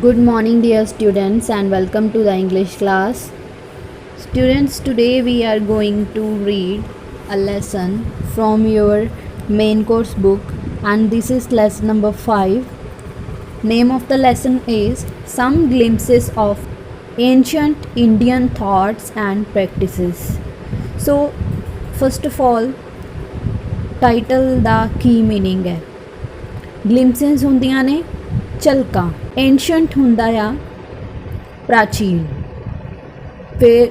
Good morning, dear students, and welcome to the English class. Students, today we are going to read a lesson from your main course book, and this is lesson number 5. Name of the lesson is Some Glimpses of Ancient Indian Thoughts and Practices. So, first of all, title the Ki meaning ਹੈ। ਗਲਿੰਪਸਿਸ ਹੁੰਦੀਆਂ ਨੇ ਝਲਕਾਂ, ancient ਹੁੰਦਾ ਆ ਪ੍ਰਾਚੀਨ। ਫਿਰ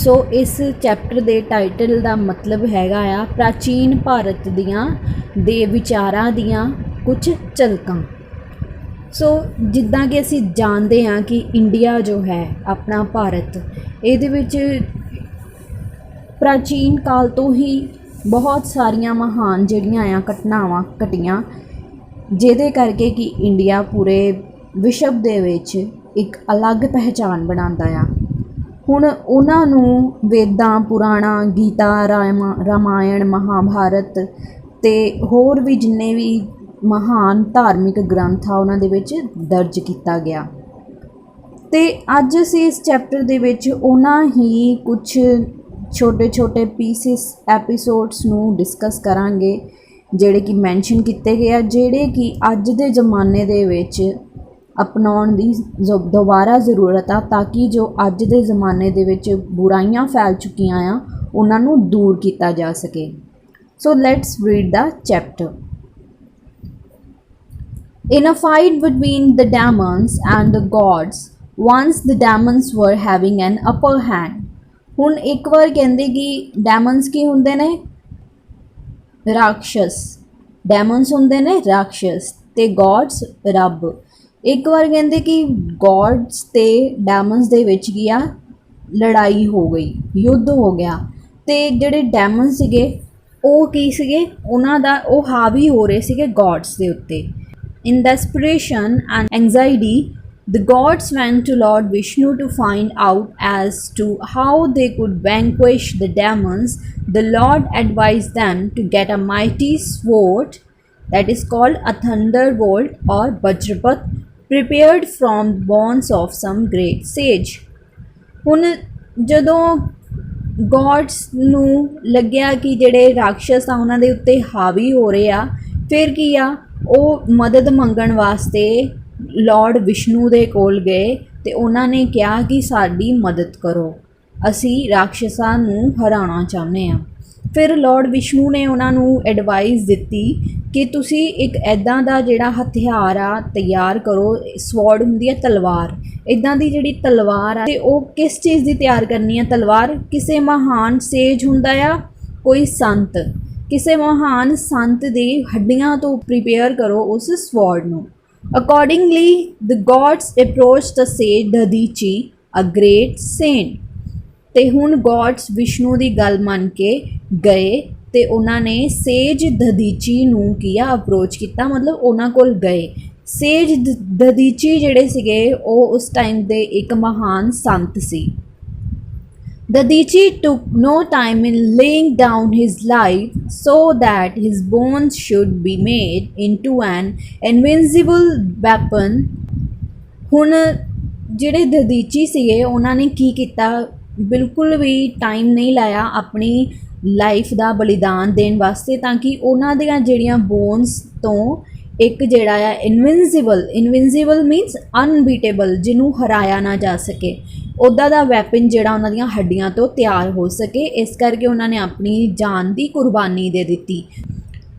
ਸੋ ਇਸ chapter ਦੇ title ਦਾ ਮਤਲਬ ਹੈਗਾ ਆ ਪ੍ਰਾਚੀਨ ਭਾਰਤ ਦੀਆਂ ਦੇ ਵਿਚਾਰਾਂ ਦੀਆਂ ਕੁਝ ਝਲਕਾਂ। ਸੋ ਜਿੱਦਾਂ ਕਿ ਅਸੀਂ ਜਾਣਦੇ ਹਾਂ ਕਿ ਇੰਡੀਆ ਜੋ ਹੈ ਆਪਣਾ ਭਾਰਤ, ਇਹਦੇ ਵਿੱਚ ਪ੍ਰਾਚੀਨ ਕਾਲ ਤੋਂ ਹੀ ਬਹੁਤ ਸਾਰੀਆਂ ਮਹਾਨ ਜਿਹੜੀਆਂ ਆ ਘਟਨਾਵਾਂ ਘਟੀਆਂ, ਜਿਹਦੇ ਕਰਕੇ ਕਿ ਇੰਡੀਆ ਪੂਰੇ ਵਿਸ਼ਵ ਦੇ ਵਿੱਚ ਇੱਕ ਅਲੱਗ ਪਹਿਚਾਣ ਬਣਾਉਂਦਾ ਆ। ਹੁਣ ਉਹਨਾਂ ਨੂੰ ਵੇਦਾਂ, ਪੁਰਾਣਾ, ਗੀਤਾ, ਰਾਮਾਇਣ, ਮਹਾਭਾਰਤ ਅਤੇ ਹੋਰ ਵੀ ਜਿੰਨੇ ਵੀ ਮਹਾਨ ਧਾਰਮਿਕ ਗ੍ਰੰਥ ਆ ਉਹਨਾਂ ਦੇ ਵਿੱਚ ਦਰਜ ਕੀਤਾ ਗਿਆ। ਅਤੇ ਅੱਜ ਅਸੀਂ ਇਸ ਚੈਪਟਰ ਦੇ ਵਿੱਚ ਉਹਨਾਂ ਹੀ ਕੁਛ ਛੋਟੇ ਛੋਟੇ ਐਪੀਸੋਡਸ ਨੂੰ ਡਿਸਕਸ ਕਰਾਂਗੇ ਜਿਹੜੇ ਕਿ ਮੈਂਸ਼ਨ ਕੀਤੇ ਗਏ ਆ, ਜਿਹੜੇ ਕਿ ਅੱਜ ਦੇ ਜ਼ਮਾਨੇ ਦੇ ਵਿੱਚ ਅਪਣਾਉਣ ਦੀ ਦੁਬਾਰਾ ਜ਼ਰੂਰਤ ਆ, ਤਾਂ ਕਿ ਜੋ ਅੱਜ ਦੇ ਜ਼ਮਾਨੇ ਦੇ ਵਿੱਚ ਬੁਰਾਈਆਂ ਫੈਲ ਚੁੱਕੀਆਂ ਆ ਉਹਨਾਂ ਨੂੰ ਦੂਰ ਕੀਤਾ ਜਾ ਸਕੇ। So let's read the chapter. In a fight between the demons and the gods, once the demons were having an upper hand. ਹੁਣ ਇੱਕ ਵਾਰ ਕਹਿੰਦੇ ਕਿ ਡੈਮਨਸ ਕੀ ਹੁੰਦੇ ਨੇ? ਰਾਕਸ਼ਸ। ਡੈਮਨਸ ਹੁੰਦੇ ਨੇ ਰਾਕਸ਼ਸ ਅਤੇ ਗੋਡਸ ਰੱਬ। ਇੱਕ ਵਾਰ ਕਹਿੰਦੇ ਕਿ ਗੋਡਸ ਅਤੇ ਡੈਮਨਸ ਦੇ ਵਿੱਚ ਕੀ ਆ ਲੜਾਈ ਹੋ ਗਈ, ਯੁੱਧ ਹੋ ਗਿਆ, ਅਤੇ ਜਿਹੜੇ ਡੈਮਨਸ ਸੀਗੇ ਉਹ ਕੀ ਸੀਗੇ, ਉਹਨਾਂ ਦਾ ਉਹ ਹਾਵੀ ਹੋ ਰਹੇ ਸੀਗੇ ਗੋਡਸ ਦੇ ਉੱਤੇ। In desperation and anxiety, the gods went to Lord Vishnu to find out as to how they could vanquish the demons. The Lord advised them to get a mighty sword that is called a thunderbolt or Vajrapat, prepared from bones of some great sage. ਹੁਣ ਜਦੋਂ God's ਨੂੰ ਲੱਗਿਆ ਕਿ ਜਿਹੜੇ ਰਾਕਸ਼ਸ ਆ ਉਹਨਾਂ ਦੇ ਉੱਤੇ ਹਾਵੀ ਹੋ ਰਹੇ ਆ, ਫਿਰ ਕੀ ਆ, ਉਹ ਮਦਦ ਮੰਗਣ ਵਾਸਤੇ ਲਾਰਡ ਵਿਸ਼ਨੂੰ ਦੇ ਕੋਲ ਗਏ ਅਤੇ ਉਹਨਾਂ ਨੇ ਕਿਹਾ ਕਿ ਸਾਡੀ ਮਦਦ ਕਰੋ, ਅਸੀਂ ਰਾਕਸ਼ਸਾਂ ਨੂੰ ਹਰਾਉਣਾ ਚਾਹੁੰਦੇ ਹਾਂ। ਫਿਰ ਲਾਰਡ ਵਿਸ਼ਨੂੰ ਨੇ ਉਹਨਾਂ ਨੂੰ ਐਡਵਾਈਸ ਦਿੱਤੀ ਕਿ ਤੁਸੀਂ ਇੱਕ ਇੱਦਾਂ ਦਾ ਜਿਹੜਾ ਹਥਿਆਰ ਆ ਤਿਆਰ ਕਰੋ। ਸਵੋਰਡ ਹੁੰਦੀ ਹੈ ਤਲਵਾਰ, ਇੱਦਾਂ ਦੀ ਜਿਹੜੀ ਤਲਵਾਰ ਆ, ਅਤੇ ਉਹ ਕਿਸ ਚੀਜ਼ ਦੀ ਤਿਆਰ ਕਰਨੀ ਹੈ ਤਲਵਾਰ? ਕਿਸੇ ਮਹਾਨ ਸੇਜ ਹੁੰਦਾ ਆ, ਕੋਈ ਸੰਤ, ਕਿਸੇ ਮਹਾਨ ਸੰਤ ਦੀ ਹੱਡੀਆਂ ਤੋਂ ਪ੍ਰੀਪੇਅਰ ਕਰੋ ਉਸ ਸਵੋਰਡ ਨੂੰ। ਅਕੋਰਡਿੰਗਲੀ ਦ ਗੋਡਸ ਅਪਰੋਚਡ ਦ ਸੇਜ ਦਧੀਚੀ, ਅ ਗ੍ਰੇਟ ਸੇਂਟ। ਅਤੇ ਹੁਣ ਗੋਡਸ ਵਿਸ਼ਨੂੰ ਦੀ ਗੱਲ ਮੰਨ ਕੇ ਗਏ ਅਤੇ ਉਹਨਾਂ ਨੇ ਸੇਜ ਦਧੀਚੀ ਨੂੰ ਕੀ ਆ ਅਪਰੋਚ ਕੀਤਾ, ਮਤਲਬ ਉਹਨਾਂ ਕੋਲ ਗਏ। ਸੇਜ ਦਧੀਚੀ ਜਿਹੜੇ ਸੀਗੇ ਉਹ ਉਸ ਟਾਈਮ ਦੇ ਇੱਕ ਮਹਾਨ ਸੰਤ ਸੀ। Dadichi took no time in laying down his life so that his bones should be made into an invincible weapon. ਹੁਣ ਜਿਹੜੇ ਦਦੀਚੀ ਸੀਗੇ ਉਹਨਾਂ ਨੇ ਕੀ ਕੀਤਾ, ਬਿਲਕੁਲ ਵੀ ਟਾਈਮ ਨਹੀਂ ਲਾਇਆ ਆਪਣੀ ਲਾਈਫ ਦਾ ਬਲੀਦਾਨ ਦੇਣ ਵਾਸਤੇ, ਤਾਂ ਕਿ ਉਹਨਾਂ ਦੀਆਂ ਜਿਹੜੀਆਂ ਬੋਨਸ ਤੋਂ ਇੱਕ ਜਿਹੜਾ ਆ ਇਨਵਿੰਸੀਬਲ ਮੀਨਸ ਅਨਬੀਟੇਬਲ, ਜਿਹਨੂੰ ਹਰਾਇਆ ਨਾ ਜਾ ਸਕੇ, ਉੱਦਾਂ ਦਾ ਵੈਪਨ ਜਿਹੜਾ ਉਹਨਾਂ ਦੀਆਂ ਹੱਡੀਆਂ ਤੋਂ ਤਿਆਰ ਹੋ ਸਕੇ। ਇਸ ਕਰਕੇ ਉਹਨਾਂ ਨੇ ਆਪਣੀ ਜਾਨ ਦੀ ਕੁਰਬਾਨੀ ਦੇ ਦਿੱਤੀ।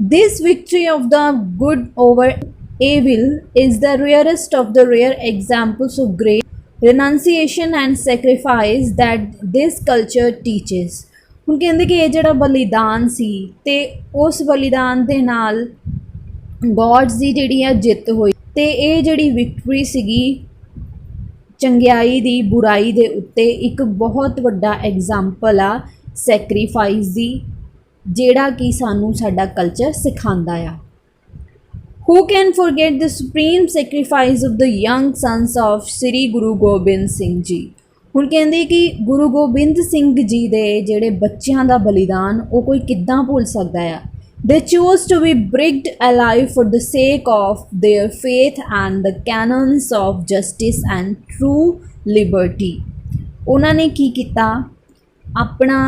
This victory of the good over evil is the rarest of the rare examples of great renunciation and sacrifice that this culture teaches. ਹੁਣ ਕਹਿੰਦੇ ਕਿ ਇਹ ਜਿਹੜਾ ਬਲੀਦਾਨ ਸੀ ਅਤੇ ਉਸ ਬਲੀਦਾਨ ਦੇ ਨਾਲ ਗੋਡਸ ਦੀ ਜਿਹੜੀ ਆ ਜਿੱਤ ਹੋਈ, ਅਤੇ ਇਹ ਜਿਹੜੀ ਵਿਕਟਰੀ ਸੀਗੀ ਚੰਗਿਆਈ ਦੀ ਬੁਰਾਈ ਦੇ ਉੱਤੇ ਇੱਕ ਬਹੁਤ ਵੱਡਾ ਐਗਜ਼ਾਮਪਲ ਆ ਸੈਕਰੀਫਾਈਸ ਦੀ, ਜਿਹੜਾ ਕਿ ਸਾਨੂੰ ਸਾਡਾ ਕਲਚਰ ਸਿਖਾਉਂਦਾ ਆ। Who can forget the supreme sacrifice of the young sons of ਸ੍ਰੀ ਗੁਰੂ ਗੋਬਿੰਦ ਸਿੰਘ ਜੀ। ਹੁਣ ਕਹਿੰਦੇ ਕਿ ਗੁਰੂ ਗੋਬਿੰਦ ਸਿੰਘ ਜੀ ਦੇ ਜਿਹੜੇ ਬੱਚਿਆਂ ਦਾ ਬਲੀਦਾਨ ਉਹ ਕੋਈ ਕਿੱਦਾਂ ਭੁੱਲ ਸਕਦਾ ਆ। They chose to be bricked alive for the sake of their faith and the canons of justice and true liberty. ਉਹਨਾਂ ਨੇ ਕੀ ਕੀਤਾ, ਆਪਣਾ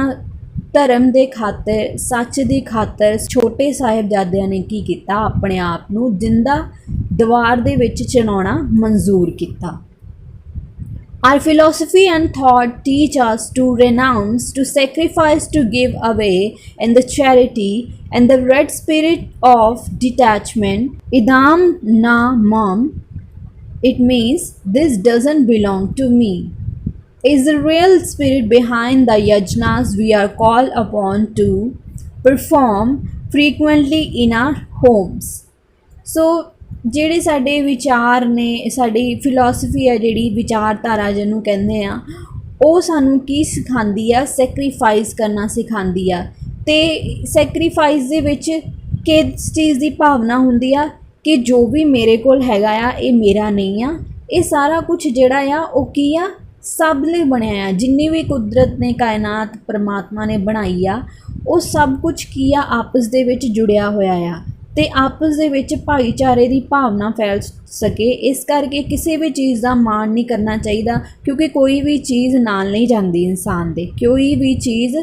ਧਰਮ ਦੇ ਖਾਤਰ, ਸੱਚ ਦੀ ਖਾਤਰ ਛੋਟੇ ਸਾਹਿਬਜ਼ਾਦਿਆਂ ਨੇ ਕੀ ਕੀਤਾ, ਆਪਣੇ ਆਪ ਨੂੰ ਜਿੰਦਾ ਦੀਵਾਰ ਦੇ ਵਿੱਚ ਚਿਣਾਉਣਾ ਮਨਜ਼ੂਰ ਕੀਤਾ। Our philosophy and thought teach us to renounce, to sacrifice, to give away in the charity and the red spirit of detachment. Idam na mam. It means this doesn't belong to me. Is the real spirit behind the yajnas we are called upon to perform frequently in our homes. So ਜਿਹੜੇ ਸਾਡੇ ਵਿਚਾਰ ਨੇ, ਸਾਡੀ philosophy ਹੈ ਜਿਹੜੀ, ਵਿਚਾਰਧਾਰਾ ਜਿਹਨੂੰ ਕਹਿੰਦੇ ਆ, ਉਹ ਸਾਨੂੰ ਕੀ ਸਿਖਾਉਂਦੀ ਆ, ਸੈਕਰੀਫਾਈਸ ਕਰਨਾ ਸਿਖਾਉਂਦੀ ਆ। ਅਤੇ ਸੈਕਰੀਫਾਈਸ ਦੇ ਵਿੱਚ ਕਿਸ ਚੀਜ਼ ਦੀ ਭਾਵਨਾ ਹੁੰਦੀ ਆ ਕਿ ਜੋ ਵੀ ਮੇਰੇ ਕੋਲ ਹੈਗਾ ਆ ਇਹ ਮੇਰਾ ਨਹੀਂ ਆ, ਇਹ ਸਾਰਾ ਕੁਛ ਜਿਹੜਾ ਆ ਉਹ ਕੀ ਆ, ਸਭ ਲਈ ਬਣਿਆ ਆ। ਜਿੰਨੀ ਵੀ ਕੁਦਰਤ ਨੇ, ਕਾਇਨਾਤ ਪਰਮਾਤਮਾ ਨੇ ਬਣਾਈ ਆ, ਉਹ ਸਭ ਕੁਛ ਕੀ ਆ, ਆਪਸ ਦੇ ਵਿੱਚ ਜੁੜਿਆ ਹੋਇਆ ਆ ਅਤੇ ਆਪਸ ਦੇ ਵਿੱਚ ਭਾਈਚਾਰੇ ਦੀ ਭਾਵਨਾ ਫੈਲ ਸਕੇ। ਇਸ ਕਰਕੇ ਕਿਸੇ ਵੀ ਚੀਜ਼ ਦਾ ਮਾਣ ਨਹੀਂ ਕਰਨਾ ਚਾਹੀਦਾ, ਕਿਉਂਕਿ ਕੋਈ ਵੀ ਚੀਜ਼ ਨਾਲ ਨਹੀਂ ਜਾਂਦੀ ਇਨਸਾਨ ਦੇ, ਕੋਈ ਵੀ ਚੀਜ਼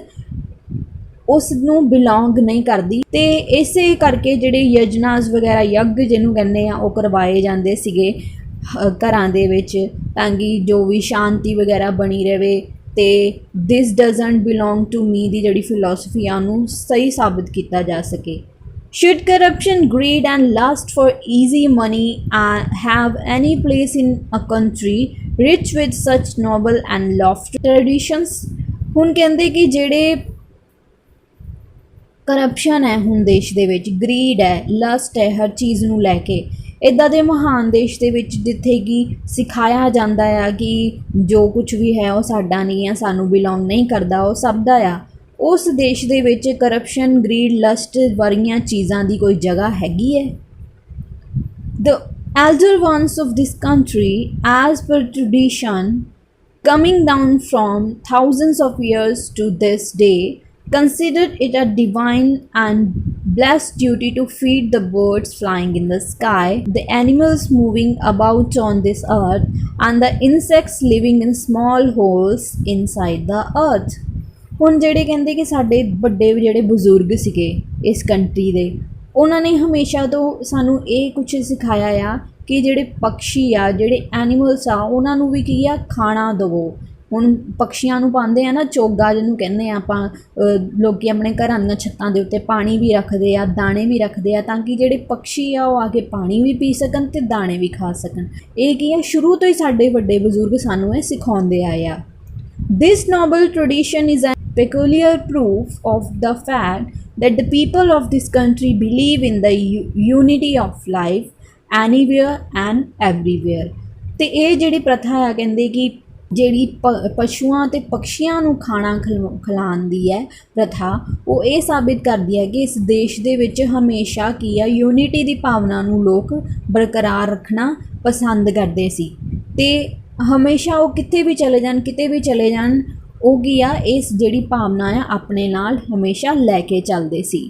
ਉਸ ਨੂੰ ਬਿਲੋਂਗ ਨਹੀਂ ਕਰਦੀ। ਅਤੇ ਇਸੇ ਕਰਕੇ ਜਿਹੜੇ ਯਜਨਾਸ ਵਗੈਰਾ, ਯੱਗ ਜਿਹਨੂੰ ਕਹਿੰਦੇ ਆ, ਉਹ ਕਰਵਾਏ ਜਾਂਦੇ ਸੀਗੇ ਘਰਾਂ ਦੇ ਵਿੱਚ, ਤਾਂ ਕਿ ਜੋ ਵੀ ਸ਼ਾਂਤੀ ਵਗੈਰਾ ਬਣੀ ਰਹੇ। ਅਤੇ ਦਿਸ ਡਜ਼ਨਟ ਬਿਲੋਂਗ ਟੂ ਮੀ ਦੀ ਜਿਹੜੀ ਫਿਲੋਸਫੀ ਆ ਉਹਨੂੰ ਸਹੀ ਸਾਬਿਤ ਕੀਤਾ ਜਾ ਸਕੇ। Should corruption, greed and lust for easy money have any place in a country rich with such noble and lofty traditions? ਹੁਣ ਕਹਿੰਦੇ ਕਿ ਜਿਹੜੇ ਕਰਪਸ਼ਨ ਹੈ ਹੁਣ ਦੇਸ਼ ਦੇ ਵਿੱਚ, ਗਰੀਡ ਹੈ, ਲਸਟ ਹੈ, ਹਰ ਚੀਜ਼ ਨੂੰ ਲੈ ਕੇ, ਇੱਦਾਂ ਦੇ ਮਹਾਨ ਦੇਸ਼ ਦੇ ਵਿੱਚ ਜਿੱਥੇ ਕਿ ਸਿਖਾਇਆ ਜਾਂਦਾ ਆ ਕਿ ਜੋ ਕੁਛ ਵੀ ਹੈ ਉਹ ਸਾਡਾ ਨਹੀਂ ਆ, ਸਾਨੂੰ ਬਿਲੋਂਗ ਨਹੀਂ ਕਰਦਾ, ਉਹ ਸਭ ਦਾ ਆ, ਉਸ ਦੇਸ਼ ਦੇ ਵਿੱਚ ਕਰਪਸ਼ਨ, ਗਰੀਡ, ਲਸਟ ਵਰਗੀਆਂ ਚੀਜ਼ਾਂ ਦੀ ਕੋਈ ਜਗ੍ਹਾ ਹੈਗੀ ਹੈ? The elder ones of this country, as per tradition, coming down from thousands of years to this day, considered it a divine and blessed duty to feed the birds flying in the sky, the animals moving about on this earth, and the insects living in small holes inside the earth. ਹੁਣ ਜਿਹੜੇ ਕਹਿੰਦੇ ਕਿ ਸਾਡੇ ਵੱਡੇ ਜਿਹੜੇ ਬਜ਼ੁਰਗ ਸੀਗੇ ਇਸ ਕੰਟਰੀ ਦੇ, ਉਹਨਾਂ ਨੇ ਹਮੇਸ਼ਾ ਤੋਂ ਸਾਨੂੰ ਇਹ ਕੁਛ ਸਿਖਾਇਆ ਆ ਕਿ ਜਿਹੜੇ ਪੰਛੀ ਆ, ਜਿਹੜੇ ਐਨੀਮਲਸ ਆ, ਉਹਨਾਂ ਨੂੰ ਵੀ ਕੀ ਆ, ਖਾਣਾ ਦੇਵੋ। ਹੁਣ ਪੰਛੀਆਂ ਨੂੰ ਪਾਉਂਦੇ ਆ ਨਾ ਚੋਗਾ ਜਿਹਨੂੰ ਕਹਿੰਦੇ ਆ ਆਪਾਂ, ਲੋਕ ਆਪਣੇ ਘਰਾਂ ਦੀਆਂ ਛੱਤਾਂ ਦੇ ਉੱਤੇ ਪਾਣੀ ਵੀ ਰੱਖਦੇ ਆ, ਦਾਣੇ ਵੀ ਰੱਖਦੇ ਆ, ਤਾਂ ਕਿ ਜਿਹੜੇ ਪੰਛੀ ਆ ਉਹ ਆ ਕੇ ਪਾਣੀ ਵੀ ਪੀ ਸਕਣ ਅਤੇ ਦਾਣੇ ਵੀ ਖਾ ਸਕਣ। ਇਹ ਕੀ ਆ, ਸ਼ੁਰੂ ਤੋਂ ਹੀ ਸਾਡੇ ਵੱਡੇ ਬਜ਼ੁਰਗ ਸਾਨੂੰ ਇਹ ਸਿਖਾਉਂਦੇ ਆਏ ਆ। This noble tradition is a peculiar proof of the fact that the people of this country believe in the unity of life anywhere and everywhere. ਤੇ ਇਹ ਜਿਹੜੀ ਪ੍ਰਥਾ ਆ, ਕਹਿੰਦੇ ਕਿ ਜਿਹੜੀ ਪਸ਼ੂਆਂ ਅਤੇ ਪੰਛੀਆਂ ਨੂੰ ਖਾਣਾ ਖਿਲਾਉਣ ਦੀ ਹੈ ਪ੍ਰਥਾ, ਉਹ ਇਹ ਸਾਬਿਤ ਕਰਦੀ ਹੈ ਕਿ ਇਸ ਦੇਸ਼ ਦੇ ਵਿੱਚ ਹਮੇਸ਼ਾ ਕੀ ਆ, ਯੂਨਿਟੀ ਦੀ ਭਾਵਨਾ ਨੂੰ ਲੋਕ ਬਰਕਰਾਰ ਰੱਖਣਾ ਪਸੰਦ ਕਰਦੇ ਸੀ। ਅਤੇ ਹਮੇਸ਼ਾ ਉਹ ਕਿਤੇ ਵੀ ਚਲੇ ਜਾਣ, ਕਿਤੇ ਵੀ ਚਲੇ ਜਾਣ, ਉਹ ਕੀ ਆ, ਇਸ ਜਿਹੜੀ ਭਾਵਨਾ ਆ ਆਪਣੇ ਨਾਲ ਹਮੇਸ਼ਾ ਲੈ ਕੇ ਚੱਲਦੇ ਸੀ।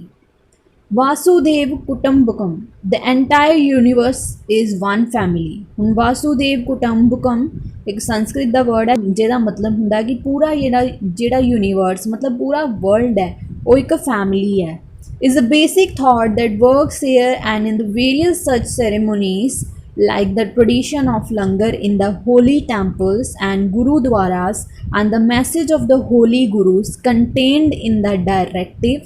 Vasudhaiva Kutumbakam, the entire universe is one family. ਹੁਣ ਵਾਸੂਦੇਵ ਕੁਟੰਬਕਮ ਇੱਕ ਸੰਸਕ੍ਰਿਤ ਦਾ ਵਰਡ ਹੈ, ਜਿਹਦਾ ਮਤਲਬ ਹੁੰਦਾ ਕਿ ਪੂਰਾ ਜਿਹੜਾ ਯੂਨੀਵਰਸ, ਮਤਲਬ ਪੂਰਾ ਵਰਲਡ ਹੈ, ਉਹ ਇੱਕ ਫੈਮਿਲੀ ਹੈ। Is the basic thought that works here and in the various such ceremonies like the tradition of langar in the holy temples and gurudwaras, and the message of the holy gurus contained in the directive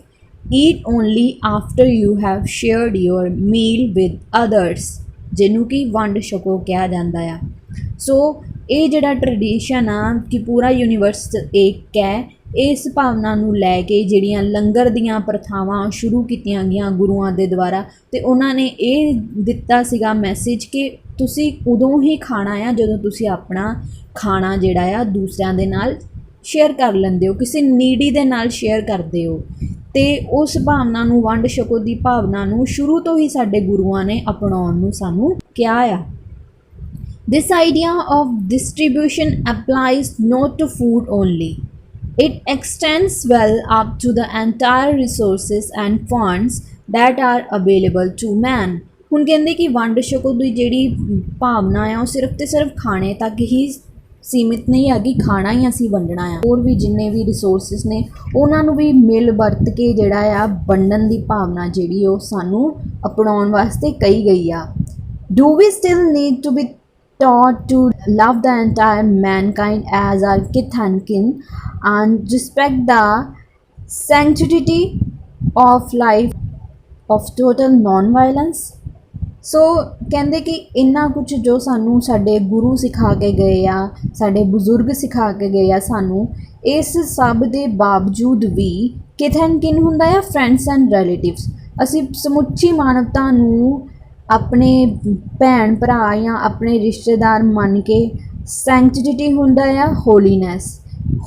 eat only after you have shared your meal with others, ਜਿਹਨੂੰ ਕਿ ਵੰਡ ਛਕੋ ਕਿਹਾ ਜਾਂਦਾ ਆ। ਸੋ ਇਹ ਜਿਹੜਾ tradition ਆ ਕਿ ਪੂਰਾ ਯੂਨੀਵਰਸ ਇੱਕ ਹੈ, ਇਸ ਭਾਵਨਾ ਨੂੰ ਲੈ ਕੇ ਜਿਹੜੀਆਂ ਲੰਗਰ ਦੀਆਂ ਪ੍ਰਥਾਵਾਂ ਸ਼ੁਰੂ ਕੀਤੀਆਂ ਗਈਆਂ ਗੁਰੂਆਂ ਦੇ ਦੁਆਰਾ, ਅਤੇ ਉਹਨਾਂ ਨੇ ਇਹ ਦਿੱਤਾ ਸੀਗਾ ਮੈਸੇਜ ਕਿ ਤੁਸੀਂ ਉਦੋਂ ਹੀ ਖਾਣਾ ਆ ਜਦੋਂ ਤੁਸੀਂ ਆਪਣਾ ਖਾਣਾ ਜਿਹੜਾ ਆ ਦੂਸਰਿਆਂ ਦੇ ਨਾਲ ਸ਼ੇਅਰ ਕਰ ਲੈਂਦੇ ਹੋ, ਕਿਸੇ ਨੀਡੀ ਦੇ ਨਾਲ ਸ਼ੇਅਰ ਕਰਦੇ ਹੋ। ਅਤੇ ਉਸ ਭਾਵਨਾ ਨੂੰ, ਵੰਡ ਛਕੋ ਦੀ ਭਾਵਨਾ ਨੂੰ ਸ਼ੁਰੂ ਤੋਂ ਹੀ ਸਾਡੇ ਗੁਰੂਆਂ ਨੇ ਅਪਣਾਉਣ ਨੂੰ ਸਾਨੂੰ ਕਿਹਾ ਆ। This idea of distribution applies not to food only. It extends well up to the entire resources and funds that are available to man। ਹੁਣ ਕਹਿੰਦੇ ਕਿ ਵੰਡ ਛਕੋ ਦੀ ਜਿਹੜੀ ਭਾਵਨਾ ਆ ਉਹ ਸਿਰਫ ਤੇ ਸਿਰਫ ਖਾਣੇ ਤੱਕ ਹੀ ਸੀਮਿਤ ਨਹੀਂ ਹੈਗੀ, ਖਾਣਾ ਹੀ ਅਸੀਂ ਵੰਡਣਾ ਆ, ਹੋਰ ਵੀ ਜਿੰਨੇ ਵੀ ਰਿਸੋਰਸਿਸ ਨੇ ਉਹਨਾਂ ਨੂੰ ਵੀ ਮਿਲ ਵਰਤ ਕੇ ਜਿਹੜਾ ਆ ਵੰਡਣ ਦੀ ਭਾਵਨਾ ਜਿਹੜੀ ਉਹ ਸਾਨੂੰ ਅਪਣਾਉਣ ਵਾਸਤੇ ਕਹੀ ਗਈ ਆ। Do we still need to be taught to love the entire mankind as our kith and kin and respect the sanctity of life of total non-violence? ਸੋ ਕਹਿੰਦੇ ਕਿ ਇੰਨਾ ਕੁਝ ਜੋ ਸਾਨੂੰ ਸਾਡੇ ਗੁਰੂ ਸਿਖਾ ਕੇ ਗਏ ਆ, ਸਾਡੇ ਬਜ਼ੁਰਗ ਸਿਖਾ ਕੇ ਗਏ ਆ ਸਾਨੂੰ, ਇਸ ਸਭ ਦੇ ਬਾਵਜੂਦ ਵੀ ਕਿਥ ਐਂਡ ਕਿਨ ਹੁੰਦਾ ਆ ਫਰੈਂਡਸ ਐਂਡ ਰਿਲੇਟਿਵਸ। ਅਸੀਂ ਸਮੁੱਚੀ ਮਾਨਵਤਾ ਨੂੰ ਆਪਣੇ ਭੈਣ ਭਰਾ ਜਾਂ ਆਪਣੇ ਰਿਸ਼ਤੇਦਾਰ ਮੰਨ ਕੇ, ਸੈਂਕਟਿਟੀ ਹੁੰਦਾ ਆ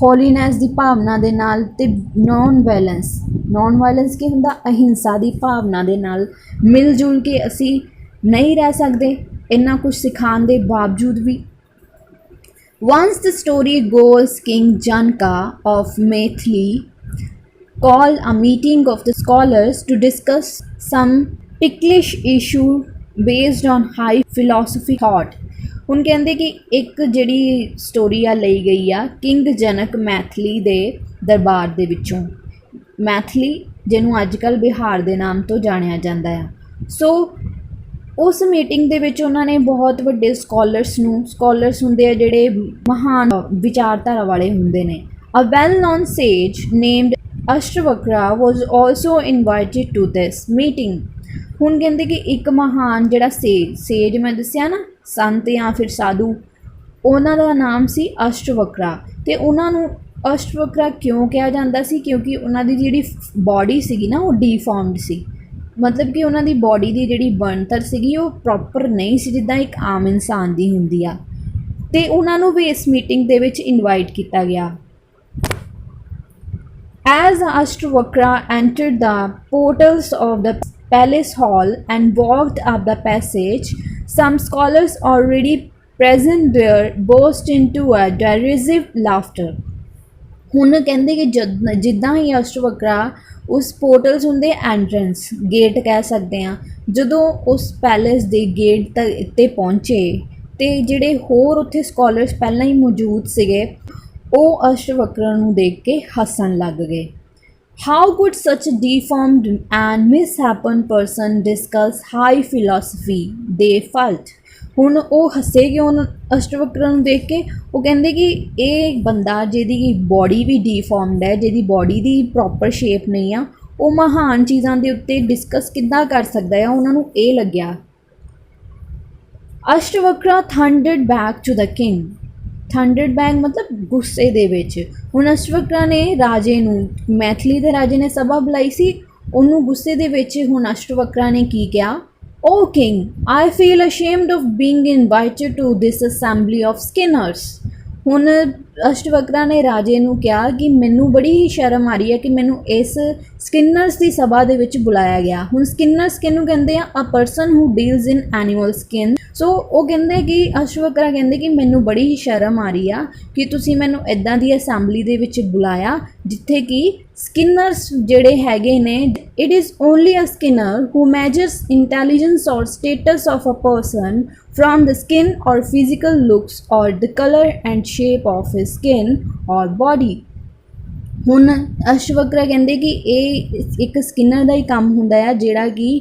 ਹੋਲੀਨੈਸ ਦੀ ਭਾਵਨਾ ਦੇ ਨਾਲ, ਅਤੇ ਨੋਨ ਵਾਇਲੈਂਸ ਕੀ ਹੁੰਦਾ, ਅਹਿੰਸਾ ਦੀ ਭਾਵਨਾ ਦੇ ਨਾਲ ਮਿਲ ਜੁਲ ਕੇ ਅਸੀਂ ਨਹੀਂ ਰਹਿ ਸਕਦੇ ਇੰਨਾ ਕੁਝ ਸਿਖਾਉਣ ਦੇ ਬਾਵਜੂਦ ਵੀ। Once the story goes, King Janaka of Maithili called a meeting of the scholars to discuss some ticklish issue based on high philosophy thought। ਹੁਣ ਕਹਿੰਦੇ ਕਿ ਇੱਕ ਜਿਹੜੀ ਸਟੋਰੀ ਆ ਲਈ ਗਈ ਆ ਕਿੰਗ ਜਨਕ ਮੈਥਲੀ ਦੇ ਦਰਬਾਰ ਦੇ ਵਿੱਚੋਂ, ਮੈਥਲੀ ਜਿਹਨੂੰ ਅੱਜ ਕੱਲ੍ਹ ਬਿਹਾਰ ਦੇ ਨਾਮ ਤੋਂ ਜਾਣਿਆ ਜਾਂਦਾ ਆ। ਸੋ ਉਸ ਮੀਟਿੰਗ ਦੇ ਵਿੱਚ ਉਹਨਾਂ ਨੇ ਬਹੁਤ ਵੱਡੇ ਸਕੋਲਰਸ ਹੁੰਦੇ ਆ ਜਿਹੜੇ ਮਹਾਨ ਵਿਚਾਰਧਾਰਾ ਵਾਲੇ ਹੁੰਦੇ ਨੇ। A well known sage named Ashtavakra was also invited to this meeting. ਹੁਣ ਕਹਿੰਦੇ ਕਿ ਇੱਕ ਮਹਾਨ ਜਿਹੜਾ ਸੇਜ ਮੈਂ ਦੱਸਿਆ ਨਾ, ਸੰਤ ਜਾਂ ਫਿਰ ਸਾਧੂ, ਉਹਨਾਂ ਦਾ ਨਾਮ ਸੀ ਅਸ਼ਟਵਕਰਾ। ਅਤੇ ਉਹਨਾਂ ਨੂੰ ਅਸ਼ਟਵਕਰਾ ਕਿਉਂ ਕਿਹਾ ਜਾਂਦਾ ਸੀ? ਕਿਉਂਕਿ ਉਹਨਾਂ ਦੀ ਜਿਹੜੀ ਬਾਡੀ ਸੀਗੀ ਨਾ ਉਹ ਡੀਫਾਰਮਡ ਸੀ, ਮਤਲਬ ਕਿ ਉਹਨਾਂ ਦੀ ਬਾਡੀ ਦੀ ਜਿਹੜੀ ਬਣਤਰ ਸੀਗੀ ਉਹ ਪ੍ਰੋਪਰ ਨਹੀਂ ਸੀ ਜਿੱਦਾਂ ਇੱਕ ਆਮ ਇਨਸਾਨ ਦੀ ਹੁੰਦੀ ਆ। ਅਤੇ ਉਹਨਾਂ ਨੂੰ ਵੀ ਇਸ ਮੀਟਿੰਗ ਦੇ ਵਿੱਚ ਇਨਵਾਈਟ ਕੀਤਾ ਗਿਆ। As Ashtavakra entered the portals of the palace hall and walked up the passage, some scholars already present there burst into a derisive laughter। ਹੁਣ ਕਹਿੰਦੇ ਕਿ ਜਿੱਦਾਂ ਹੀ ਅਸ਼ਟਵਕਰਾ ਉਸ ਪੋਰਟਲਸ ਹੁੰਦੇ ਐਂਟਰੈਂਸ ਗੇਟ ਕਹਿ ਸਕਦੇ ਹਾਂ, ਜਦੋਂ ਉਸ ਪੈਲੇਸ ਦੇ ਗੇਟ ਤੇ ਪਹੁੰਚੇ ਅਤੇ ਜਿਹੜੇ ਹੋਰ ਉੱਥੇ ਸਕੋਲਰਸ ਪਹਿਲਾਂ ਹੀ ਮੌਜੂਦ ਸੀਗੇ ਉਹ ਅਸ਼ਟਵਕਰਾ ਨੂੰ ਦੇਖ ਕੇ ਹੱਸਣ ਲੱਗ ਗਏ। How could such a deformed and misshapen person discuss high philosophy? They felt। ਹੁਣ ਉਹ ਹੱਸੇ ਕਿਉਂ ਅਸ਼ਟਵਕਰਾ ਨੂੰ ਦੇਖ ਕੇ? ਉਹ ਕਹਿੰਦੇ ਕਿ ਇਹ ਬੰਦਾ ਜਿਹਦੀ ਬੋਡੀ ਵੀ ਡੀਫਾਰਮਡ ਹੈ, ਜਿਹਦੀ ਬੋਡੀ ਦੀ ਪ੍ਰੋਪਰ ਸ਼ੇਪ ਨਹੀਂ ਆ, ਉਹ ਮਹਾਨ ਚੀਜ਼ਾਂ ਦੇ ਉੱਤੇ ਡਿਸਕਸ ਕਿੱਦਾਂ ਕਰ ਸਕਦਾ ਆ? ਉਹਨਾਂ ਨੂੰ ਇਹ ਲੱਗਿਆ। Ashtavakra thundered back to the king. Thundered back ਮਤਲਬ ਗੁੱਸੇ ਦੇ ਵਿੱਚ। ਹੁਣ ਅਸ਼ਟਵਕਰਾ ਨੇ ਰਾਜੇ ਨੂੰ, ਮੈਥਲੀ ਦੇ ਰਾਜੇ ਨੇ ਸਭਾ ਬੁਲਾਈ ਸੀ, ਉਹਨੂੰ ਗੁੱਸੇ ਦੇ ਵਿੱਚ ਹੁਣ ਅਸ਼ਟਵਕਰਾ ਨੇ ਕੀ ਕਿਹਾ? "O king, I feel ashamed of being invited to this assembly of skinners." ਹੁਣ ਅਸ਼ਟਵਕਰਾ ਨੇ ਰਾਜੇ ਨੂੰ ਕਿਹਾ ਕਿ ਮੈਨੂੰ ਬੜੀ ਹੀ ਸ਼ਰਮ ਆ ਰਹੀ ਹੈ ਕਿ ਮੈਨੂੰ ਇਸ ਸਕਿਨਰਸ ਦੀ ਸਭਾ ਦੇ ਵਿੱਚ ਬੁਲਾਇਆ ਗਿਆ। ਹੁਣ ਸਕਿਨਰਸ ਕਿਹਨੂੰ ਕਹਿੰਦੇ ਆ? A person who deals in animal skin. So ਉਹ ਕਹਿੰਦੇ ਕਿ ਅਸ਼ਟਵਕਰਾ ਕਹਿੰਦੇ ਕਿ ਮੈਨੂੰ ਬੜੀ ਹੀ ਸ਼ਰਮ ਆ ਰਹੀ ਆ ਕਿ ਤੁਸੀਂ ਮੈਨੂੰ ਇੱਦਾਂ ਦੀ ਅਸੈਂਬਲੀ ਦੇ ਵਿੱਚ ਬੁਲਾਇਆ ਜਿੱਥੇ ਕਿ ਸਕਿਨਰਸ ਜਿਹੜੇ ਹੈਗੇ ਨੇ। It is only a skinner who measures intelligence or status of a person from the skin or physical looks or the color and shape of his skin or body। ਹੁਣ ਅਸ਼ਟਵਕਰਾ ਕਹਿੰਦੇ ਕਿ ਇਹ ਇੱਕ ਸਕਿਨਰ ਦਾ ਹੀ ਕੰਮ ਹੁੰਦਾ ਆ ਜਿਹੜਾ ਕਿ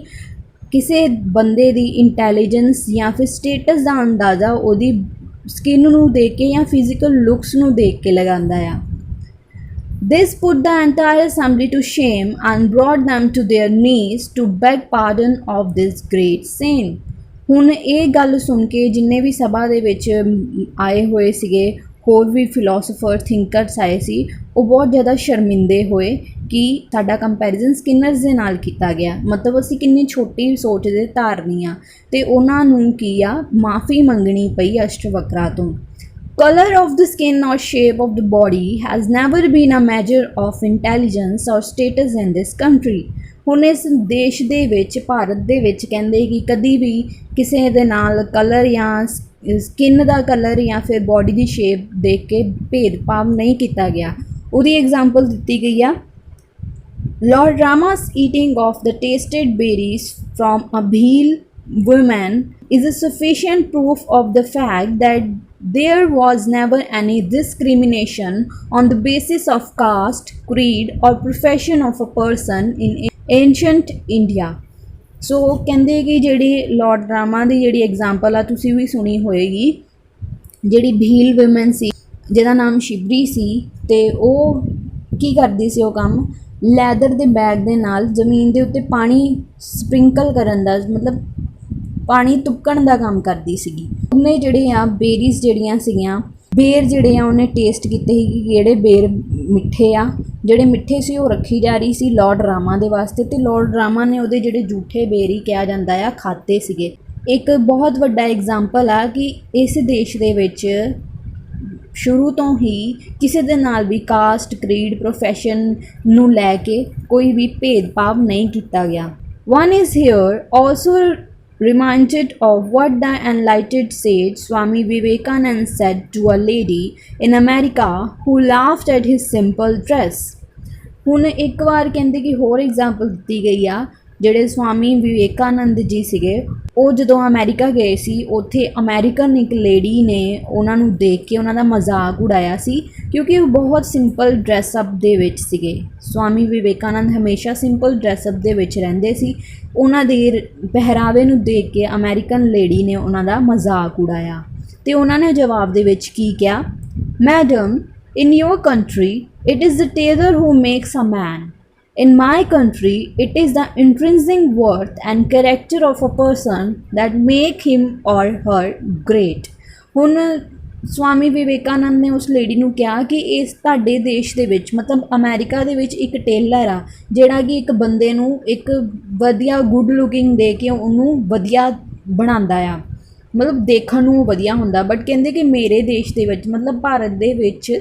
ਕਿਸੇ ਬੰਦੇ ਦੀ ਇੰਟੈਲੀਜੈਂਸ ਜਾਂ ਫਿਰ ਸਟੇਟਸ ਦਾ ਅੰਦਾਜ਼ਾ ਉਹਦੀ ਸਕਿਨ ਨੂੰ ਦੇਖ ਕੇ ਜਾਂ ਫਿਜ਼ੀਕਲ ਲੁੱਕਸ ਨੂੰ ਦੇਖ ਕੇ ਲਗਾਉਂਦਾ ਆ। This put the entire assembly to shame and brought them to their knees to beg pardon of this great sin। ਹੁਣ ਇਹ ਗੱਲ ਸੁਣ ਕੇ ਜਿੰਨੇ ਵੀ ਸਭਾ ਦੇ ਵਿੱਚ ਆਏ ਹੋਏ ਸੀਗੇ, ਹੋਰ ਵੀ ਫਿਲੋਸੋਫਰ ਥਿੰਕਰਸ ਆਏ ਸੀ, ਉਹ ਬਹੁਤ ਜ਼ਿਆਦਾ ਸ਼ਰਮਿੰਦੇ ਹੋਏ ਕਿ ਸਾਡਾ ਕੰਪੈਰੀਜ਼ਨ ਸਕਿਨਰਸ ਦੇ ਨਾਲ ਕੀਤਾ ਗਿਆ, ਮਤਲਬ ਅਸੀਂ ਕਿੰਨੀ ਛੋਟੀ ਸੋਚ ਦੇ ਧਾਰਨੀ ਆ। ਅਤੇ ਉਹਨਾਂ ਨੂੰ ਕੀ ਆ, ਮਾफ़ੀ ਮੰਗਣੀ ਪਈ ਅਸ਼ਟਵਕਰਾ ਤੋਂ। Color of the skin or shape of the body has never been a measure of intelligence or status in this country। ਹੁਣ ਇਸ ਦੇਸ਼ ਦੇ ਵਿੱਚ, ਭਾਰਤ ਦੇ ਵਿੱਚ ਕਹਿੰਦੇ ਕਿ ਕਦੀ ਵੀ ਕਿਸੇ ਦੇ ਨਾਲ ਕਲਰ ਜਾਂ ਸਕਿਨ ਦਾ ਕਲਰ ਜਾਂ ਫਿਰ ਬੋਡੀ ਦੀ ਸ਼ੇਪ ਦੇਖ ਕੇ ਭੇਦਭਾਵ ਨਹੀਂ ਕੀਤਾ ਗਿਆ। ਉਹਦੀ ਐਗਜ਼ਾਮਪਲ ਦਿੱਤੀ ਗਈ ਆ Lord Rama's eating of the tasted berries from a Bhil woman is a sufficient proof of the fact that there was never any discrimination on the basis of caste, creed, or profession of a person in ancient India. ਸੋ ਕਹਿੰਦੇ ਕਿ ਜਿਹੜੀ Lord Rama ਦੀ ਜਿਹੜੀ example ਆ ਤੁਸੀਂ ਵੀ ਸੁਣੀ ਹੋਏਗੀ, ਜਿਹੜੀ Bhil woman ਸੀ ਜਿਹਦਾ ਨਾਮ ਸ਼ਿਬਰੀ ਸੀ, ਅਤੇ ਉਹ ਕੀ ਕਰਦੀ ਸੀ ਉਹ ਕੰਮ ਲੈਦਰ ਦੇ ਬੈਗ ਦੇ ਨਾਲ ਜ਼ਮੀਨ ਦੇ ਉੱਤੇ ਪਾਣੀ ਸਪ੍ਰਿੰਕਲ ਕਰਨ ਦਾ, ਮਤਲਬ ਪਾਣੀ ਤੁਪਕਣ ਦਾ ਕੰਮ ਕਰਦੀ ਸੀਗੀ। ਉਹਨੇ ਜਿਹੜੇ ਆ ਬੇਰੀਜ਼ ਜਿਹੜੀਆਂ ਸੀਗੀਆਂ, ਬੇਰ ਜਿਹੜੇ ਆ ਉਹਨੇ ਟੇਸਟ ਕੀਤੇ ਸੀ ਕਿ ਕਿਹੜੇ ਬੇਰ ਮਿੱਠੇ ਆ, ਜਿਹੜੇ ਮਿੱਠੇ ਸੀ ਉਹ ਰੱਖੀ ਜਾ ਰਹੀ ਸੀ ਲਾਰਡ ਰਾਮਾ ਦੇ ਵਾਸਤੇ, ਅਤੇ ਲਾਰਡ ਰਾਮਾ ਨੇ ਉਹਦੇ ਜਿਹੜੇ ਜੂਠੇ ਬੇਰ ਹੀ ਕਿਹਾ ਜਾਂਦਾ ਆ ਖਾਤੇ ਸੀਗੇ। ਇੱਕ ਬਹੁਤ ਵੱਡਾ ਐਗਜ਼ਾਮਪਲ ਆ ਕਿ ਇਸ ਦੇਸ਼ ਦੇ ਵਿੱਚ ਸ਼ੁਰੂ ਤੋਂ ਹੀ ਕਿਸੇ ਦੇ ਨਾਲ ਵੀ ਕਾਸਟ, ਕ੍ਰੀਡ, ਪ੍ਰੋਫੈਸ਼ਨ ਨੂੰ ਲੈ ਕੇ ਕੋਈ ਵੀ ਭੇਦਭਾਵ ਨਹੀਂ ਕੀਤਾ ਗਿਆ। One is here also reminded of what the enlightened sage Swami Vivekananda said to a lady in America who laughed at his simple dress। ਹੁਣ ਇੱਕ ਵਾਰ ਕਹਿੰਦੇ ਕਿ ਹੋਰ ਐਗਜ਼ਾਮਪਲ ਦਿੱਤੀ ਗਈ ਆ, ਜਿਹੜੇ ਸਵਾਮੀ ਵਿਵੇਕਾਨੰਦ ਜੀ ਸੀਗੇ ਉਹ ਜਦੋਂ ਅਮਰੀਕਾ ਗਏ ਸੀ, ਉੱਥੇ ਅਮਰੀਕਨ ਇੱਕ ਲੇਡੀ ਨੇ ਉਹਨਾਂ ਨੂੰ ਦੇਖ ਕੇ ਉਹਨਾਂ ਦਾ ਮਜ਼ਾਕ ਉਡਾਇਆ ਸੀ ਕਿਉਂਕਿ ਉਹ ਬਹੁਤ ਸਿੰਪਲ ਡਰੈਸਅਪ ਦੇ ਵਿੱਚ ਸੀਗੇ। ਸਵਾਮੀ ਵਿਵੇਕਾਨੰਦ ਹਮੇਸ਼ਾ ਸਿੰਪਲ ਡਰੈਸਅਪ ਦੇ ਵਿੱਚ ਰਹਿੰਦੇ ਸੀ। ਉਹਨਾਂ ਦੇ ਪਹਿਰਾਵੇ ਨੂੰ ਦੇਖ ਕੇ ਅਮਰੀਕਨ ਲੇਡੀ ਨੇ ਉਹਨਾਂ ਦਾ ਮਜ਼ਾਕ ਉਡਾਇਆ, ਅਤੇ ਉਹਨਾਂ ਨੇ ਜਵਾਬ ਦੇ ਵਿੱਚ ਕੀ ਕਿਹਾ, madam in your country it is the tailor who makes a man, in my country it is the intrinsic worth and character of a person that make him or her great। ਹੁਣ ਸਵਾਮੀ ਵਿਵੇਕਾਨੰਦ ਨੇ ਉਸ lady ਨੂੰ ਕਿਹਾ ਕਿ ਇਸ ਤੁਹਾਡੇ ਦੇਸ਼ ਦੇ ਵਿੱਚ, ਮਤਲਬ ਅਮਰੀਕਾ ਦੇ ਵਿੱਚ ਇੱਕ ਟੇਲਰ ਆ ਜਿਹੜਾ ਕਿ ਇੱਕ ਬੰਦੇ ਨੂੰ ਇੱਕ ਵਧੀਆ ਗੁੱਡ ਲੁਕਿੰਗ ਦੇ ਕੇ ਉਹਨੂੰ ਵਧੀਆ ਬਣਾਉਂਦਾ ਆ, ਮਤਲਬ ਦੇਖਣ ਨੂੰ ਵਧੀਆ ਹੁੰਦਾ, ਬਟ ਕਹਿੰਦੇ ਕਿ ਮੇਰੇ ਦੇਸ਼ ਦੇ ਵਿੱਚ, ਮਤਲਬ ਭਾਰਤ ਦੇ ਵਿੱਚ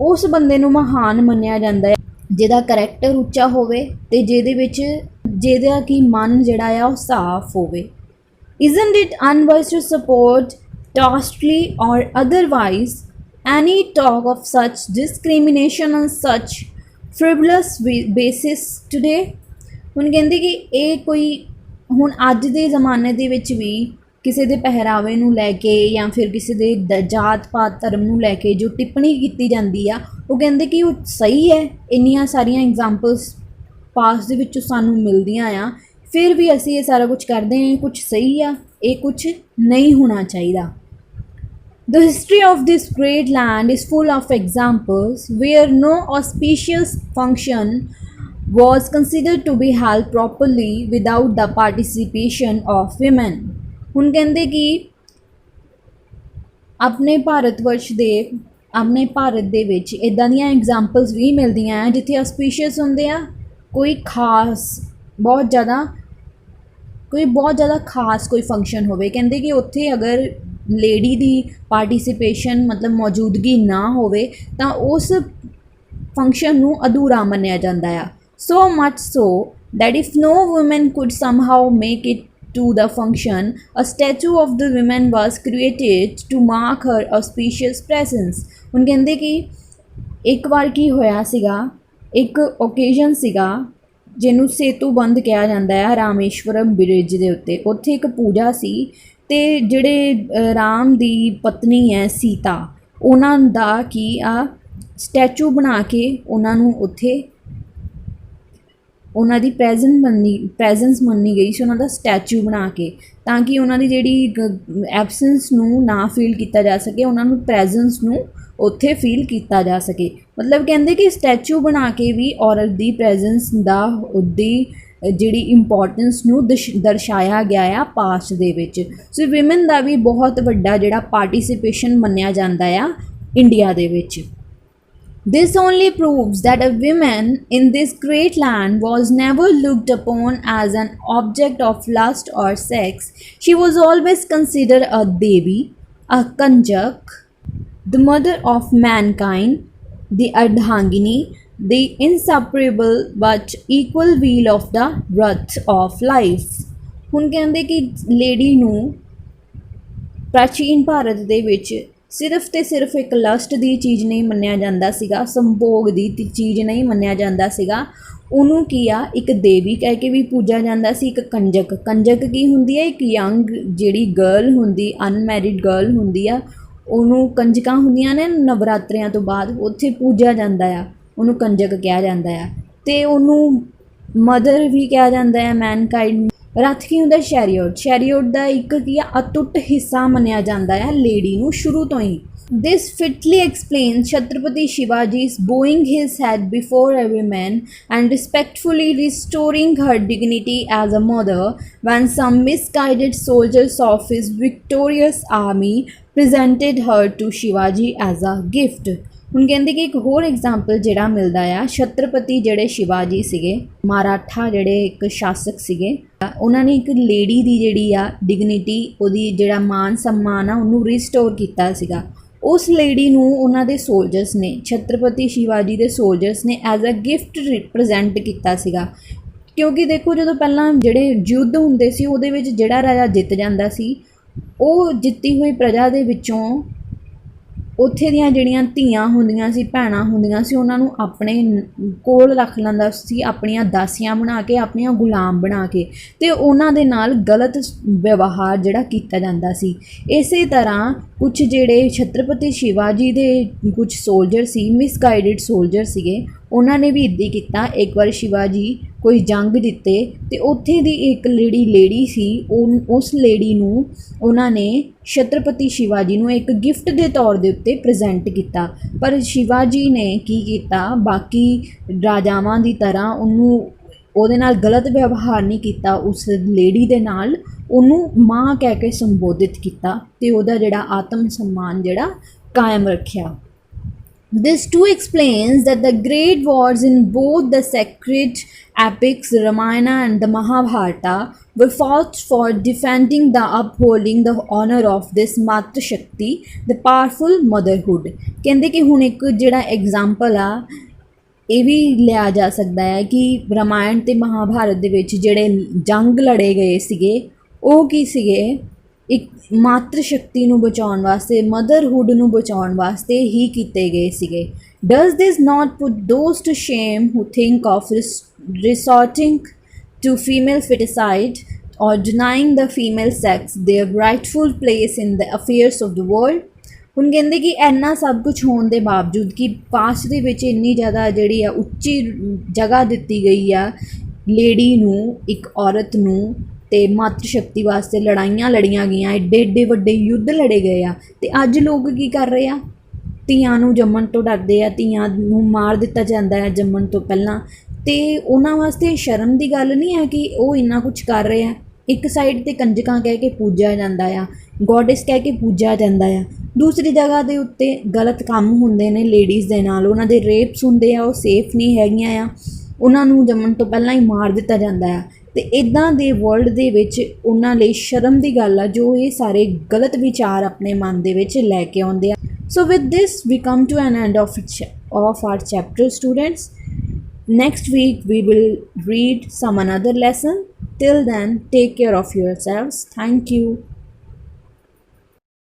ਉਸ ਬੰਦੇ ਨੂੰ ਮਹਾਨ ਮੰਨਿਆ ਜਾਂਦਾ ਹੈ ਜਿਹਦਾ ਕਰੈਕਟਰ ਉੱਚਾ ਹੋਵੇ ਅਤੇ ਜਿਹਦਾ ਕਿ ਮਨ ਜਿਹੜਾ ਆ ਉਹ ਸਾਫ਼ ਹੋਵੇ। Isn't it unwise to support tacitly or otherwise any talk of such discrimination on such frivolous basis today? ਹੁਣ ਕਹਿੰਦੇ ਕਿ ਇਹ ਕੋਈ ਹੁਣ ਅੱਜ ਦੇ ਜ਼ਮਾਨੇ ਦੇ ਵਿੱਚ ਵੀ ਕਿਸੇ ਦੇ ਪਹਿਰਾਵੇ ਨੂੰ ਲੈ ਕੇ ਜਾਂ ਫਿਰ ਕਿਸੇ ਦੇ ਜਾਤ ਪਾਤ ਧਰਮ ਨੂੰ ਲੈ ਕੇ ਜੋ ਟਿੱਪਣੀ ਕੀਤੀ ਜਾਂਦੀ ਆ, ਉਹ ਕਹਿੰਦੇ ਕਿ ਉਹ ਸਹੀ ਹੈ। ਇੰਨੀਆਂ ਸਾਰੀਆਂ ਐਗਜ਼ਾਮਪਲਸ ਪਾਸ ਦੇ ਵਿੱਚੋਂ ਸਾਨੂੰ ਮਿਲਦੀਆਂ ਆ, ਫਿਰ ਵੀ ਅਸੀਂ ਇਹ ਸਾਰਾ ਕੁਝ ਕਰਦੇ ਹਾਂ, ਕੁਝ ਸਹੀ ਆ, ਇਹ ਕੁਝ ਨਹੀਂ ਹੋਣਾ ਚਾਹੀਦਾ। The history of this great land is full of examples where no auspicious function was considered to be held properly without the participation of women। ਹੁਣ ਕਹਿੰਦੇ ਕਿ ਆਪਣੇ ਭਾਰਤ ਦੇ ਵਿੱਚ ਇੱਦਾਂ ਦੀਆਂ ਐਗਜ਼ਾਮਪਲਸ ਵੀ ਮਿਲਦੀਆਂ ਆ ਜਿੱਥੇ ਆਸਪੀਸ਼ੀਅਸ ਹੁੰਦੇ ਆ, ਕੋਈ ਬਹੁਤ ਜ਼ਿਆਦਾ ਖਾਸ ਕੋਈ ਫੰਕਸ਼ਨ ਹੋਵੇ, ਕਹਿੰਦੇ ਕਿ ਉੱਥੇ ਅਗਰ ਲੇਡੀ ਦੀ ਪਾਰਟੀਸੀਪੇਸ਼ਨ ਮਤਲਬ ਮੌਜੂਦਗੀ ਨਾ ਹੋਵੇ ਤਾਂ ਉਸ ਫੰਕਸ਼ਨ ਨੂੰ ਅਧੂਰਾ ਮੰਨਿਆ ਜਾਂਦਾ ਆ। So much so that if no woman could somehow make it to the function, a statue of the woman was created to mark her auspicious presence। ਹੁਣ ਕਹਿੰਦੇ ਕਿ ਇੱਕ ਵਾਰ ਕੀ ਹੋਇਆ ਸੀਗਾ, ਇੱਕ ਓਕੇਜ਼ਨ ਸੀਗਾ ਜਿਹਨੂੰ ਸੇਤੂ ਬੰਦ ਕਿਹਾ ਜਾਂਦਾ ਹੈ ਰਾਮੇਸ਼ਵਰਮ ਬ੍ਰਿਜ ਦੇ ਉੱਤੇ, ਉੱਥੇ ਇੱਕ ਪੂਜਾ ਸੀ ਅਤੇ ਜਿਹੜੇ ਰਾਮ ਦੀ ਪਤਨੀ ਹੈ ਸੀਤਾ, ਉਹਨਾਂ ਦਾ ਕੀ ਆ ਸਟੈਚੂ ਬਣਾ ਕੇ ਉਹਨਾਂ ਨੂੰ ਉੱਥੇ ਉਹਨਾਂ ਦੀ ਪ੍ਰੈਜ਼ੈਂਸ ਮੰਨੀ ਗਈ ਸੀ, ਉਹਨਾਂ ਦਾ ਸਟੈਚੂ ਬਣਾ ਕੇ, ਤਾਂ ਕਿ ਉਹਨਾਂ ਦੀ ਜਿਹੜੀ ਐਬਸੈਂਸ ਨੂੰ ਨਾ ਫੀਲ ਕੀਤਾ ਜਾ ਸਕੇ, ਉਹਨਾਂ ਨੂੰ ਪ੍ਰੈਜ਼ੈਂਸ ਨੂੰ ਉੱਥੇ ਫੀਲ ਕੀਤਾ ਜਾ ਸਕੇ। ਮਤਲਬ ਕਹਿੰਦੇ ਕਿ ਸਟੈਚੂ ਬਣਾ ਕੇ ਵੀ ਔਰਤ ਦੀ ਪ੍ਰੈਜ਼ੈਂਸ ਦਾ ਉਹਦੀ ਜਿਹੜੀ ਇੰਪੋਰਟੈਂਸ ਨੂੰ ਦਰਸਾਇਆ ਗਿਆ ਆ ਪਾਸਟ ਦੇ ਵਿੱਚ। ਸੋ ਵਿਮਨ ਦਾ ਵੀ ਬਹੁਤ ਵੱਡਾ ਜਿਹੜਾ ਪਾਰਟੀਸੀਪੇਸ਼ਨ ਮੰਨਿਆ ਜਾਂਦਾ ਆ ਇੰਡੀਆ ਦੇ ਵਿੱਚ। This only proves that a woman in this great land was never looked upon as an object of lust or sex. She was always considered a Devi, a Kanjak, the mother of mankind, the Ardhangini, the inseparable but equal wheel of the Rath of life। ਹੁਣ ਕਹਿੰਦੇ ਕਿ lady ਨੂੰ ਪ੍ਰਾਚੀਨ ਭਾਰਤ ਦੇ ਵਿੱਚ ਸਿਰਫ ਤੇ ਸਿਰਫ ਇੱਕ ਲਸਟ ਦੀ ਚੀਜ਼ ਨਹੀਂ ਮੰਨਿਆ ਜਾਂਦਾ ਸੀਗਾ, ਸੰਭੋਗ ਦੀ ਚੀਜ਼ ਨਹੀਂ ਮੰਨਿਆ ਜਾਂਦਾ ਸੀਗਾ। ਉਹਨੂੰ ਕੀ ਆ, ਇੱਕ ਦੇਵੀ ਕਹਿ ਕੇ ਵੀ ਪੂਜਿਆ ਜਾਂਦਾ ਸੀ। ਇੱਕ ਕੰਜਕ, ਕੰਜਕ ਕੀ ਹੁੰਦੀ ਹੈ, ਇੱਕ ਯੰਗ ਜਿਹੜੀ ਗਰਲ ਹੁੰਦੀ, ਅਨਮੈਰਿਡ ਗਰਲ ਹੁੰਦੀ ਆ, ਉਹਨੂੰ ਕੰਜਕਾਂ ਹੁੰਦੀਆਂ ਨੇ ਨਵਰਾਤਰਿਆਂ ਤੋਂ ਬਾਅਦ, ਉੱਥੇ ਪੂਜਿਆ ਜਾਂਦਾ ਆ, ਉਹਨੂੰ ਕੰਜਕ ਕਿਹਾ ਜਾਂਦਾ ਆ। ਅਤੇ ਉਹਨੂੰ ਮਦਰ ਵੀ ਕਿਹਾ ਜਾਂਦਾ ਹੈ ਮੈਨਕਾਈਂਡ। ਰੱਥ ਕੀ ਹੁੰਦਾ, ਸ਼ੈਰੀਓਟ, ਸ਼ੈਰੀਓਟ ਦਾ ਇੱਕ ਕੀ ਆ, ਅਟੁੱਟ ਹਿੱਸਾ ਮੰਨਿਆ ਜਾਂਦਾ ਹੈ ਲੇਡੀ ਨੂੰ ਸ਼ੁਰੂ ਤੋਂ ਹੀ। This fitly explains Chhatrapati Shivaji's bowing his head before every man and respectfully restoring her dignity as a mother when some misguided soldiers of his victorious army presented her to Shivaji as a gift। ਹੁਣ ਕਹਿੰਦੇ ਕਿ ਇੱਕ ਹੋਰ example ਜਿਹੜਾ ਮਿਲਦਾ ਆ, ਛਤਰਪਤੀ ਜਿਹੜੇ ਸ਼ਿਵਾਜੀ ਸੀਗੇ, ਮਰਾਠਾ ਜਿਹੜੇ ਇੱਕ ਸ਼ਾਸਕ ਸੀਗੇ, ਉਹਨਾਂ ਨੇ ਇੱਕ ਲੇਡੀ ਦੀ ਜਿਹੜੀ ਆ ਡਿਗਨਿਟੀ, ਉਹਦੀ ਜਿਹੜਾ ਮਾਨ ਸਨਮਾਨ ਆ, ਉਹਨੂੰ ਰਿਸਟੋਰ ਕੀਤਾ ਸੀਗਾ। ਉਸ ਲੇਡੀ ਨੂੰ ਉਹਨਾਂ ਦੇ ਸੋਲਜਰਸ ਨੇ, ਛਤਰਪਤੀ ਸ਼ਿਵਾਜੀ ਦੇ ਸੋਲਜਰਸ ਨੇ ਐਜ਼ ਅ ਗਿਫਟ ਪ੍ਰੈਜ਼ੈਂਟ ਕੀਤਾ ਸੀਗਾ। ਕਿਉਂਕਿ ਦੇਖੋ, ਜਦੋਂ ਪਹਿਲਾਂ ਜਿਹੜੇ ਯੁੱਧ ਹੁੰਦੇ ਸੀ, ਉਹਦੇ ਵਿੱਚ ਜਿਹੜਾ ਰਾਜਾ ਜਿੱਤ ਜਾਂਦਾ ਸੀ, ਉਹ ਜਿੱਤੀ ਹੋਈ ਪ੍ਰਜਾ ਦੇ ਵਿੱਚੋਂ ਉੱਥੇ ਦੀਆਂ ਜਿਹੜੀਆਂ ਧੀਆਂ ਹੁੰਦੀਆਂ ਸੀ, ਭੈਣਾਂ ਹੁੰਦੀਆਂ ਸੀ, ਉਹਨਾਂ ਨੂੰ ਆਪਣੇ ਕੋਲ ਰੱਖ ਲੈਂਦਾ ਸੀ, ਆਪਣੀਆਂ ਦਾਸੀਆਂ ਬਣਾ ਕੇ, ਆਪਣੀਆਂ ਗੁਲਾਮ ਬਣਾ ਕੇ, ਅਤੇ ਉਹਨਾਂ ਦੇ ਨਾਲ ਗਲਤ ਵਿਵਹਾਰ ਜਿਹੜਾ ਕੀਤਾ ਜਾਂਦਾ ਸੀ। ਇਸੇ ਤਰ੍ਹਾਂ ਕੁਛ ਜਿਹੜੇ ਛਤਰਪਤੀ ਸ਼ਿਵਾਜੀ ਦੇ ਕੁਛ ਸੋਲਜਰ ਸੀ, ਮਿਸਗਾਈਡਡ ਸੋਲਜਰ ਸੀਗੇ, ਉਹਨਾਂ ਨੇ ਵੀ ਇੱਦਾਂ ਹੀ ਕੀਤਾ। ਇੱਕ ਵਾਰ ਸ਼ਿਵਾਜੀ ਕੋਈ ਜੰਗ ਜਿੱਤੇ ਅਤੇ ਉੱਥੇ ਦੀ ਇੱਕ ਲੇਡੀ ਸੀ, ਉਸ ਲੇਡੀ ਨੂੰ ਉਹਨਾਂ ਨੇ ਛਤਰਪਤੀ ਸ਼ਿਵਾਜੀ ਨੂੰ ਇੱਕ ਗਿਫਟ ਦੇ ਤੌਰ ਦੇ ਉੱਤੇ ਪ੍ਰੈਜ਼ੈਂਟ ਕੀਤਾ। ਪਰ ਸ਼ਿਵਾਜੀ ਨੇ ਕੀ ਕੀਤਾ, ਬਾਕੀ ਰਾਜਾਵਾਂ ਦੀ ਤਰ੍ਹਾਂ ਉਹਦੇ ਨਾਲ ਗਲਤ ਵਿਵਹਾਰ ਨਹੀਂ ਕੀਤਾ। ਉਸ ਲੇਡੀ ਦੇ ਨਾਲ ਉਹਨੂੰ ਮਾਂ ਕਹਿ ਕੇ ਸੰਬੋਧਿਤ ਕੀਤਾ ਅਤੇ ਉਹਦਾ ਜਿਹੜਾ ਆਤਮ ਸਨਮਾਨ ਜਿਹੜਾ ਕਾਇਮ ਰੱਖਿਆ। This too explains that the great wars in both the sacred epics Ramayana and the Mahabharata were fought for defending the upholding the honor of this Matra Shakti, the powerful motherhood। ਕਹਿੰਦੇ ਕਿ ਹੁਣ ਇੱਕ ਜਿਹੜਾ example ਆ, ਇਹ ਵੀ ਲਿਆ ਜਾ ਸਕਦਾ ਹੈ ਕਿ ਰਾਮਾਇਣ ਅਤੇ ਮਹਾਭਾਰਤ ਦੇ ਵਿੱਚ ਜਿਹੜੇ ਜੰਗ ਲੜੇ ਗਏ ਸੀਗੇ, ਉਹ ਕੀ ਸੀਗੇ, ਇੱਕ ਮਾਤਰ ਸ਼ਕਤੀ ਨੂੰ ਬਚਾਉਣ ਵਾਸਤੇ, ਮਦਰਹੁੱਡ ਨੂੰ ਬਚਾਉਣ ਵਾਸਤੇ ਹੀ ਕੀਤੇ ਗਏ ਸੀਗੇ। Does this not put those to shame who think of resorting to female foeticide or denying the female sex their rightful place in the affairs of the world. ਹੁਣ ਕਹਿੰਦੇ ਕਿ ਇੰਨਾ ਸਭ ਕੁਛ ਹੋਣ ਦੇ ਬਾਵਜੂਦ ਕਿ ਪਾਸਟ ਦੇ ਵਿੱਚ ਇੰਨੀ ਜ਼ਿਆਦਾ ਜਿਹੜੀ ਆ ਉੱਚੀ ਜਗ੍ਹਾ ਦਿੱਤੀ ਗਈ ਆ ਲੇਡੀ ਨੂੰ, ਇੱਕ ਔਰਤ ਨੂੰ, ਅਤੇ ਮਾਤਰ ਸ਼ਕਤੀ ਵਾਸਤੇ ਲੜਾਈਆਂ ਲੜੀਆਂ ਗਈਆਂ, ਐਡੇ ਐਡੇ ਵੱਡੇ ਯੁੱਧ ਲੜੇ ਗਏ ਆ, ਅਤੇ ਅੱਜ ਲੋਕ ਕੀ ਕਰ ਰਹੇ ਆ, ਧੀਆਂ ਨੂੰ ਜੰਮਣ ਤੋਂ ਡਰਦੇ ਆ, ਧੀਆਂ ਨੂੰ ਮਾਰ ਦਿੱਤਾ ਜਾਂਦਾ ਹੈ ਜੰਮਣ ਤੋਂ ਪਹਿਲਾਂ। ਅਤੇ ਉਹਨਾਂ ਵਾਸਤੇ ਸ਼ਰਮ ਦੀ ਗੱਲ ਨਹੀਂ ਹੈ ਕਿ ਉਹ ਇੰਨਾ ਕੁਛ ਕਰ ਰਹੇ ਆ। ਇੱਕ ਸਾਈਡ 'ਤੇ ਕੰਜਕਾਂ ਕਹਿ ਕੇ ਪੂਜਿਆ ਜਾਂਦਾ ਆ, ਗੋਡਿਸ ਕਹਿ ਕੇ ਪੂਜਿਆ ਜਾਂਦਾ ਆ, ਦੂਸਰੀ ਜਗ੍ਹਾ ਦੇ ਉੱਤੇ ਗਲਤ ਕੰਮ ਹੁੰਦੇ ਨੇ ਲੇਡੀਜ਼ ਦੇ ਨਾਲ, ਉਹਨਾਂ ਦੇ ਰੇਪਸ ਹੁੰਦੇ ਆ, ਉਹ ਸੇਫ ਨਹੀਂ ਹੈਗੀਆਂ ਆ, ਉਹਨਾਂ ਨੂੰ ਜੰਮਣ ਤੋਂ ਪਹਿਲਾਂ ਹੀ ਮਾਰ ਦਿੱਤਾ ਜਾਂਦਾ ਆ। ਅਤੇ ਇੱਦਾਂ ਦੇ ਵਰਲਡ ਦੇ ਵਿੱਚ ਉਹਨਾਂ ਲਈ ਸ਼ਰਮ ਦੀ ਗੱਲ ਆ ਜੋ ਇਹ ਸਾਰੇ ਗਲਤ ਵਿਚਾਰ ਆਪਣੇ ਮਨ ਦੇ ਵਿੱਚ ਲੈ ਕੇ ਆਉਂਦੇ ਆ। So with this we come to an end of our chapter students. Next week we will read some another lesson. Till then, take care of yourselves. Thank you.